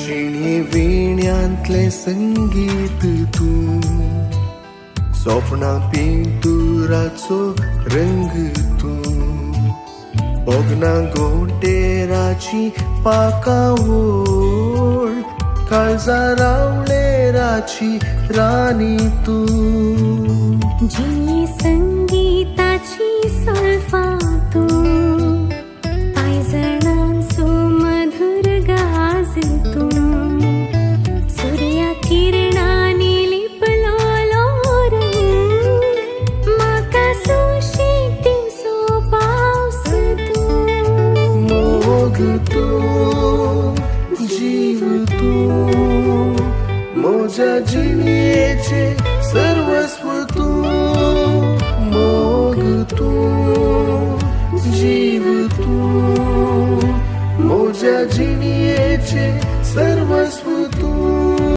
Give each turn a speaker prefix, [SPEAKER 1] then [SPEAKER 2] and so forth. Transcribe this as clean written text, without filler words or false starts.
[SPEAKER 1] जिणी विण्यांतले संगीत तू स्वप्ना पिंतुराचो रंग तू बोगना गोंटेराची पाकावळ काळजा रावळेराची राणी तू
[SPEAKER 2] जिणी संगीताची सल्फा तू पायजणांचो मधुर गाज तू सूर्या किरणांनी लिपलोलो रंग म्हाका सुशेगीचो पावस तू
[SPEAKER 1] मोग तू जीव तू मोज्या जिणेचे सर्वस्व तू मोग तू जीव तू मोज्या जिणेचे सर्वस्व